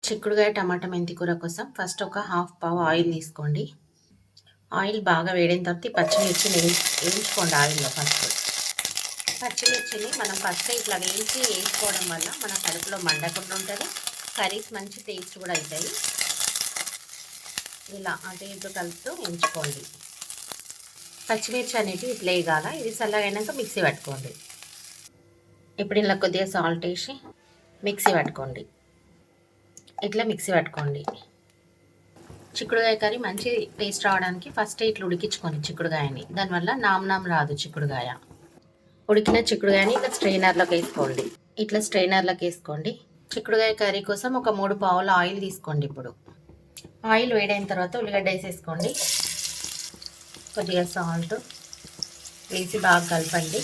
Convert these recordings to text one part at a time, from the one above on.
చిక్కుడుగాయ టమాటా మెంతి కూర కోసం ఫస్ట్ ఒక హాఫ్ పావు ఆయిల్ తీసుకోండి. ఆయిల్ బాగా వేడిన తర్వాత ఈ పచ్చిమిర్చిని వేయించుకోండి ఆయిల్లో ఫస్ట్. పచ్చిమిర్చిని మనం ఫస్ట్ ఇట్లా వేసుకోవడం వల్ల మన కడుపులో మండకుండా ఉంటుంది, కర్రీస్ మంచి టేస్ట్ కూడా అవుతాయి. ఇలా అటు ఇటు కలుపుతూ వేయించుకోండి. పచ్చిమిర్చి అనేవి ఇట్లా వేయగాల, ఇది చల్లగైనాక మిక్సీ పట్టుకోండి. ఇప్పుడు ఇలా కొద్దిగా సాల్ట్ వేసి మిక్సీ పట్టుకోండి. ఇట్లా మిక్సీ పట్టుకోండి. చిక్కుడుగాయ కర్రీ మంచి టేస్ట్ రావడానికి ఫస్ట్ ఇట్లా ఉడికించుకోండి చిక్కుడుగాయని. దానివల్ల నామ్ రాదు చిక్కుడుగాయ. ఉడికిన చిక్కుడుగాయని ఇట్లా స్ట్రైనర్లోకి వేసుకోండి. ఇట్లా స్ట్రైనర్లోకి వేసుకోండి. చిక్కుడుగాయ కర్రీ కోసం ఒక 3 పావుల ఆయిల్ తీసుకోండి. ఇప్పుడు ఆయిల్ వేడైన తర్వాత ఉల్లిగడ్డ వేసేసుకోండి. కొద్దిగా సాల్ట్ వేసి బాగా కలపండి.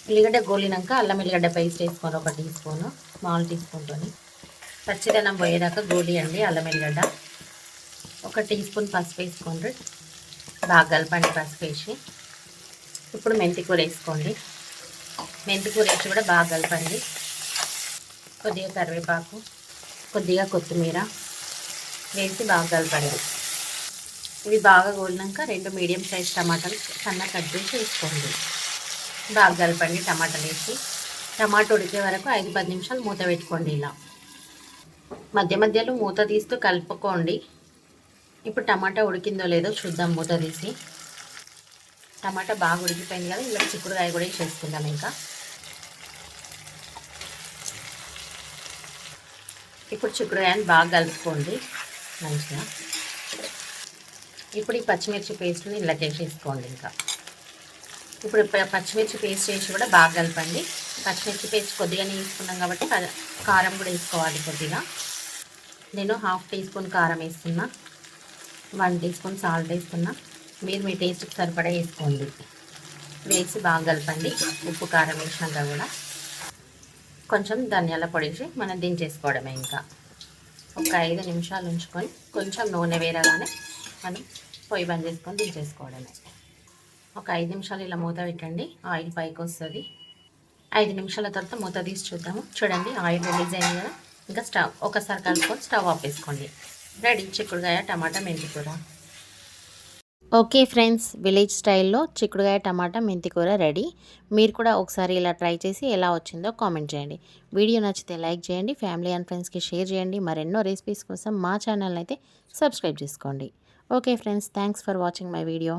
ఉల్లిగడ్డ గోలినాక అల్లం ఎల్లిగడ్డ పేస్ట్ వేసుకోండి. 1 టీ స్పూను, స్మాల్ టీ స్పూన్తోని పచ్చిదనం పోయేదాకా గోలియండి అల్లం ఎల్లిగడ్డ. 1 టీ స్పూన్ పసుపు వేసుకోండి. బాగా కలపండి పసుపు వేసి. ఇప్పుడు మెంతికూర వేసుకోండి. మెంతికూర వేసి కూడా బాగా కలపండి. కొద్దిగా కరివేపాకు, కొద్దిగా కొత్తిమీర వేసి బాగా కలపండి. ఇవి బాగా గోలినాక 2 మీడియం సైజ్ టమాటాలు సన్నగా కట్ చేసి వేసుకోండి. బాగా కలపండి టమాటాలు వేసి. టమాటా ఉడికే వరకు 5-10 నిమిషాలు మూత పెట్టుకోండి. ఇలా మధ్య మధ్యలో మూత తీస్తూ కలుపుకోండి. ఇప్పుడు టమాటా ఉడికిందో లేదో చూద్దాం మూత తీసి. టమాటా బాగా ఉడికిపోయింది కదా, ఇలా చిక్కుడుకాయ కూడా వేసేసుకుందాం. ఇంకా ఇప్పుడు చిక్కుడుకాయని బాగా కలుపుకోండి మంచిగా. ఇప్పుడు ఈ పచ్చిమిర్చి పేస్ట్ని ఇలా చేసేసుకోండి. ఇంకా ఇప్పుడు పచ్చిమిర్చి పేస్ట్ వేసి కూడా బాగా కలపండి. పచ్చిమిర్చి పేస్ట్ కొద్దిగానే వేసుకున్నాం కాబట్టి కారం కూడా వేసుకోవాలి కొద్దిగా. నేను 1/2 టీ స్పూన్ కారం వేస్తున్నా, 1 టీ స్పూన్ సాల్ట్ వేస్తున్నా. మీరు మీ టేస్ట్కి సరిపడా వేసుకోండి. వేసి బాగా కలపండి. ఉప్పు కారం వేసినాక కూడా కొంచెం ధనియాల పొడి వేసి మనం దించేసుకోవడమే. ఇంకా ఒక 5 నిమిషాలు ఉంచుకొని కొంచెం నూనె వేరగానే మనం పొయ్యి బంద్ చేసుకొని దించేసుకోవడమే. ఒక 5 నిమిషాలు ఇలా మూత పెట్టండి, ఆయిల్ పైకి వస్తుంది. 5 నిమిషాల తర్వాత మూత తీసి చూద్దాము. చూడండి ఆయిల్ రిలీజ్ అయింది కదా. ఇంకా స్టవ్ ఒకసారి కలుపుకొని స్టవ్ ఆపేసుకోండి. రెడీ చిక్కుడుకాయ టమాటా మెంతి కూర. ఓకే ఫ్రెండ్స్, విలేజ్ స్టైల్లో చిక్కుడుకాయ టమాటా మెంతి కూర రెడీ. మీరు కూడా ఒకసారి ఇలా ట్రై చేసి ఎలా వచ్చిందో కామెంట్ చేయండి. వీడియో నచ్చితే లైక్ చేయండి, ఫ్యామిలీ అండ్ ఫ్రెండ్స్కి షేర్ చేయండి. మరెన్నో రెసిపీస్ కోసం మా ఛానల్ని అయితే సబ్స్క్రైబ్ చేసుకోండి. Okay friends, thanks for watching my video.